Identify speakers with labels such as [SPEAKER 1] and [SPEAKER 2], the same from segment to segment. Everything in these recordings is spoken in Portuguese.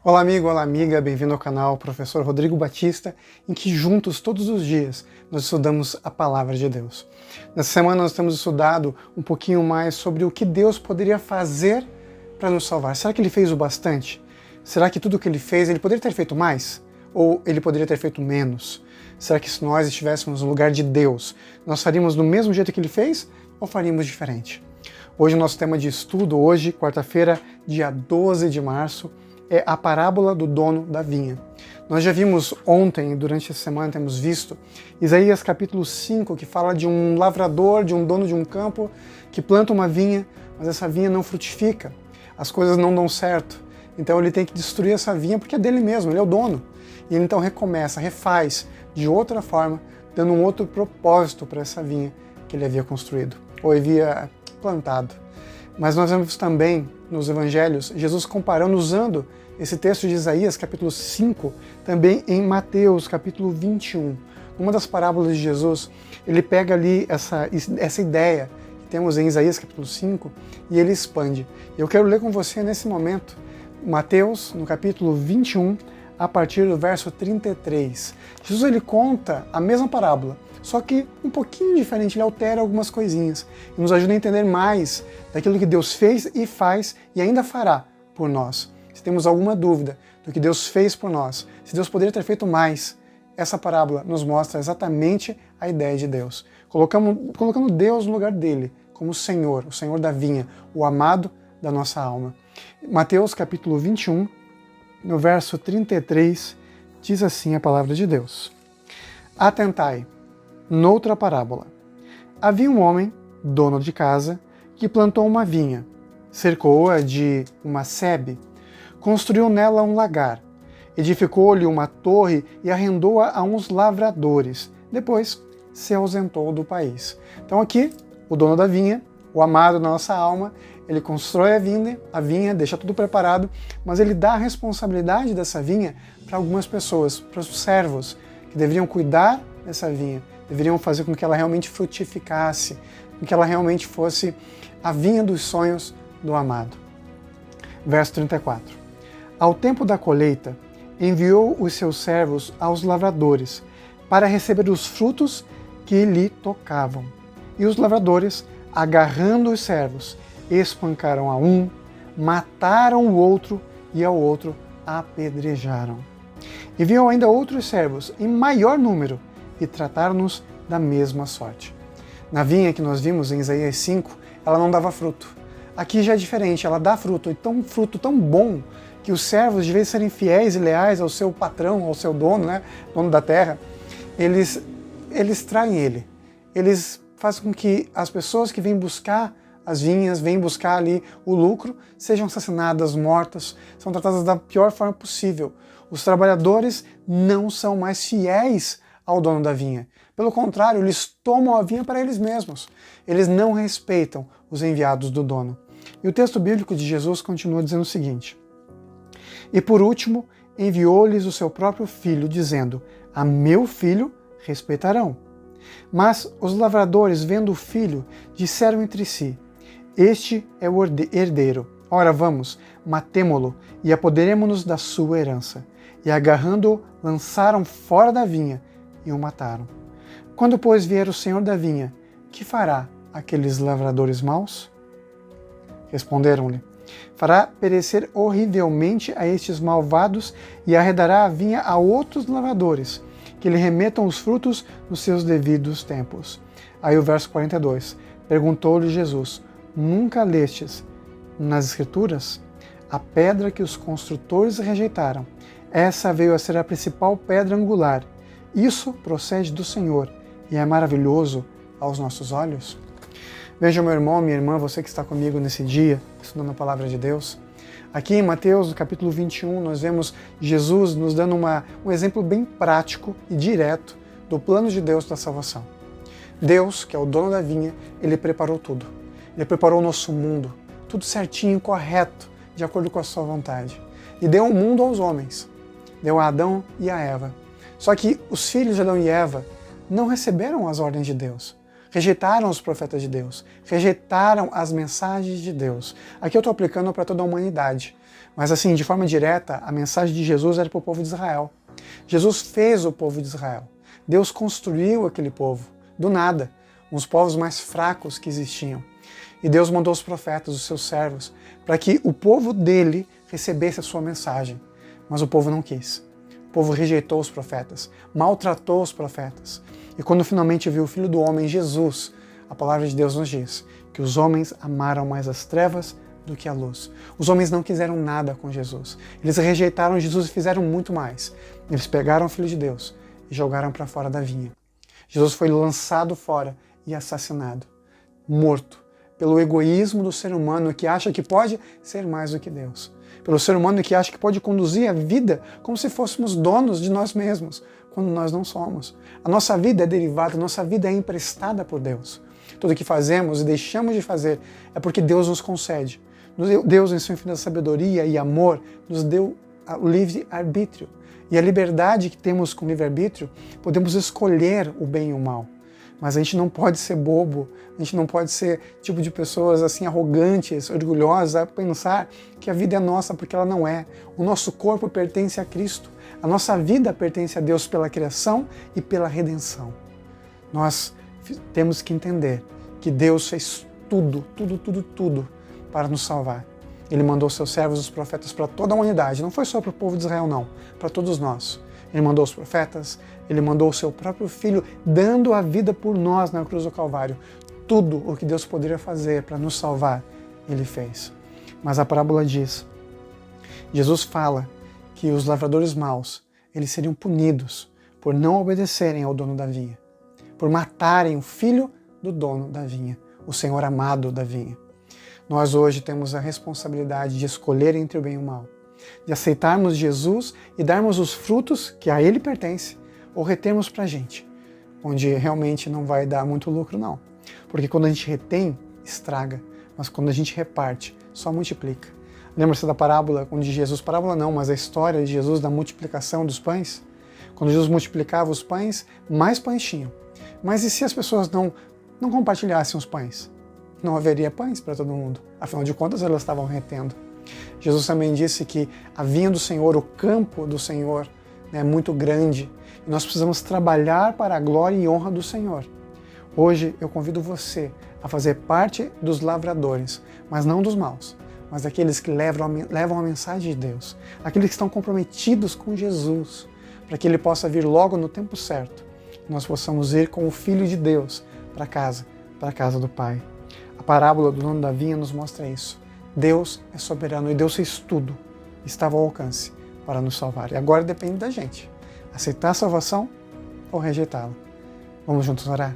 [SPEAKER 1] Olá amigo, olá amiga, bem-vindo ao canal Professor Rodrigo Batista, em que juntos, todos os dias, nós estudamos a Palavra de Deus. Nessa semana nós temos estudado um pouquinho mais sobre o que Deus poderia fazer para nos salvar. Será que Ele fez o bastante? Será que tudo o que Ele fez, Ele poderia ter feito mais? Ou Ele poderia ter feito menos? Será que se nós estivéssemos no lugar de Deus, nós faríamos do mesmo jeito que Ele fez ou faríamos diferente? Hoje o nosso tema de estudo, hoje, quarta-feira, dia 12 de março, é a parábola do dono da vinha. Nós já vimos ontem, durante essa semana temos visto, Isaías capítulo 5, que fala de um lavrador, de um dono de um campo, que planta uma vinha, mas essa vinha não frutifica, as coisas não dão certo. Então ele tem que destruir essa vinha porque é dele mesmo, ele é o dono. E ele então recomeça, refaz de outra forma, dando um outro propósito para essa vinha que ele havia construído, ou havia plantado. Mas nós vemos também nos evangelhos Jesus comparando, usando esse texto de Isaías, capítulo 5, também em Mateus, capítulo 21. Uma das parábolas de Jesus, ele pega ali essa ideia que temos em Isaías, capítulo 5, e ele expande. Eu quero ler com você nesse momento, Mateus, no capítulo 21, a partir do verso 33. Jesus ele conta a mesma parábola, só que um pouquinho diferente, ele altera algumas coisinhas e nos ajuda a entender mais daquilo que Deus fez e faz e ainda fará por nós. Se temos alguma dúvida do que Deus fez por nós, se Deus poderia ter feito mais, essa parábola nos mostra exatamente a ideia de Deus. Colocando Deus no lugar dele, como o Senhor da vinha, o amado da nossa alma. Mateus capítulo 21, no verso 33, diz assim a palavra de Deus. Atentai, noutra parábola. Havia um homem, dono de casa, que plantou uma vinha, cercou-a de uma sebe, construiu nela um lagar, edificou-lhe uma torre e arrendou-a a uns lavradores. Depois se ausentou do país. Então aqui, o dono da vinha, o amado da nossa alma, ele constrói a vinha, deixa tudo preparado, mas ele dá a responsabilidade dessa vinha para algumas pessoas, para os servos, que deveriam cuidar dessa vinha, deveriam fazer com que ela realmente frutificasse, com que ela realmente fosse a vinha dos sonhos do amado. Verso 34. Ao tempo da colheita, enviou os seus servos aos lavradores para receber os frutos que lhe tocavam. E os lavradores, agarrando os servos, espancaram a um, mataram o outro e ao outro apedrejaram. Enviou ainda outros servos, em maior número, e trataram-nos da mesma sorte. Na vinha que nós vimos em Isaías 5, ela não dava fruto. Aqui já é diferente, ela dá fruto, e fruto tão bom que os servos, de vez de serem fiéis e leais ao seu patrão, ao seu dono, dono da terra, eles traem ele. Eles fazem com que as pessoas que vêm buscar as vinhas, vêm buscar ali o lucro, sejam assassinadas, mortas, são tratadas da pior forma possível. Os trabalhadores não são mais fiéis ao dono da vinha. Pelo contrário, eles tomam a vinha para eles mesmos. Eles não respeitam os enviados do dono. E o texto bíblico de Jesus continua dizendo o seguinte: E por último, enviou-lhes o seu próprio filho, dizendo: A meu filho respeitarão. Mas os lavradores, vendo o filho, disseram entre si: Este é o herdeiro. Ora, vamos, matemo-lo e apoderemo-nos da sua herança. E agarrando-o, lançaram fora da vinha e o mataram. Quando, pois, vier o senhor da vinha, que fará aqueles lavradores maus? Responderam-lhe: Fará perecer horrivelmente a estes malvados e arredará a vinha a outros lavradores, que lhe remetam os frutos nos seus devidos tempos. Aí o verso 42, perguntou-lhe Jesus: Nunca lestes nas Escrituras? A pedra que os construtores rejeitaram, essa veio a ser a principal pedra angular. Isso procede do Senhor e é maravilhoso aos nossos olhos. Veja, meu irmão, minha irmã, você que está comigo nesse dia, estudando a Palavra de Deus. Aqui em Mateus, no capítulo 21, nós vemos Jesus nos dando um exemplo bem prático e direto do plano de Deus da salvação. Deus, que é o dono da vinha, ele preparou tudo. Ele preparou o nosso mundo, tudo certinho, correto, de acordo com a sua vontade. E deu o mundo aos homens. Deu a Adão e a Eva. Só que os filhos de Adão e Eva não receberam as ordens de Deus. Rejeitaram os profetas de Deus. Rejeitaram as mensagens de Deus. Aqui eu estou aplicando para toda a humanidade. Mas assim, de forma direta, a mensagem de Jesus era para o povo de Israel. Jesus fez o povo de Israel. Deus construiu aquele povo, do nada, os povos mais fracos que existiam. E Deus mandou os profetas, os seus servos, para que o povo dele recebesse a sua mensagem. Mas o povo não quis. O povo rejeitou os profetas, maltratou os profetas. E quando finalmente viu o Filho do Homem, Jesus, a palavra de Deus nos diz que os homens amaram mais as trevas do que a luz. Os homens não quiseram nada com Jesus. Eles rejeitaram Jesus e fizeram muito mais. Eles pegaram o Filho de Deus e jogaram para fora da vinha. Jesus foi lançado fora e assassinado, morto, pelo egoísmo do ser humano que acha que pode ser mais do que Deus. Pelo ser humano que acha que pode conduzir a vida como se fôssemos donos de nós mesmos, quando nós não somos. A nossa vida é derivada, a nossa vida é emprestada por Deus. Tudo o que fazemos e deixamos de fazer é porque Deus nos concede. Deus, em sua infinita sabedoria e amor, nos deu o livre-arbítrio. E a liberdade que temos com o livre-arbítrio, podemos escolher o bem e o mal. Mas a gente não pode ser bobo, a gente não pode ser tipo de pessoas assim arrogantes, orgulhosas, a pensar que a vida é nossa, porque ela não é. O nosso corpo pertence a Cristo. A nossa vida pertence a Deus pela criação e pela redenção. Nós temos que entender que Deus fez tudo para nos salvar. Ele mandou seus servos, os profetas, para toda a humanidade. Não foi só para o povo de Israel, não. Para todos nós. Ele mandou os profetas, ele mandou o seu próprio Filho, dando a vida por nós na cruz do Calvário. Tudo o que Deus poderia fazer para nos salvar, ele fez. Mas a parábola diz, Jesus fala que os lavradores maus, eles seriam punidos por não obedecerem ao dono da vinha, por matarem o filho do dono da vinha, o Senhor amado da vinha. Nós hoje temos a responsabilidade de escolher entre o bem e o mal, de aceitarmos Jesus e darmos os frutos que a Ele pertence, ou retermos para a gente, onde realmente não vai dar muito lucro não. Porque quando a gente retém, estraga, mas quando a gente reparte, só multiplica. Lembra-se da parábola onde Jesus, parábola não, mas a história de Jesus da multiplicação dos pães? Quando Jesus multiplicava os pães, mais pães tinham. Mas e se as pessoas não compartilhassem os pães? Não haveria pães para todo mundo. Afinal de contas, elas estavam retendo. Jesus também disse que a vinha do Senhor, o campo do Senhor, é muito grande. E nós precisamos trabalhar para a glória e honra do Senhor. Hoje eu convido você a fazer parte dos lavradores, mas não dos maus, mas daqueles que levam a mensagem de Deus, aqueles que estão comprometidos com Jesus, para que Ele possa vir logo no tempo certo. E nós possamos ir com o Filho de Deus para a casa do Pai. A parábola do dono da vinha nos mostra isso. Deus é soberano e Deus fez tudo, estava ao alcance para nos salvar. E agora depende da gente, aceitar a salvação ou rejeitá-la. Vamos juntos orar?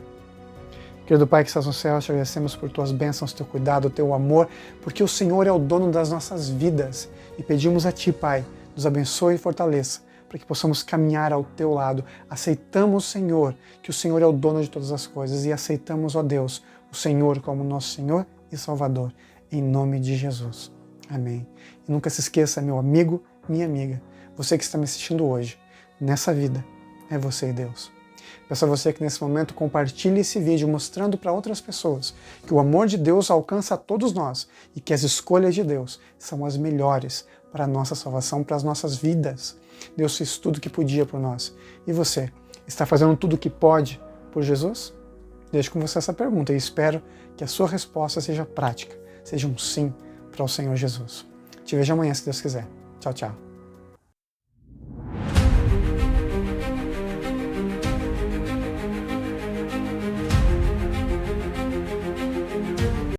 [SPEAKER 1] Querido Pai que estás no céu, te agradecemos por tuas bênçãos, teu cuidado, teu amor, porque o Senhor é o dono das nossas vidas. E pedimos a Ti, Pai, nos abençoe e fortaleça, para que possamos caminhar ao Teu lado. Aceitamos, Senhor, que o Senhor é o dono de todas as coisas e aceitamos, ó Deus, o Senhor como nosso Senhor e Salvador. Em nome de Jesus. Amém. E nunca se esqueça, meu amigo, minha amiga, você que está me assistindo hoje, nessa vida, é você e Deus. Peço a você que nesse momento compartilhe esse vídeo mostrando para outras pessoas que o amor de Deus alcança a todos nós e que as escolhas de Deus são as melhores para a nossa salvação, para as nossas vidas. Deus fez tudo o que podia por nós. E você, está fazendo tudo o que pode por Jesus? Deixo com você essa pergunta e espero que a sua resposta seja prática, seja um sim para o Senhor Jesus. Te vejo amanhã, se Deus quiser. Tchau, tchau.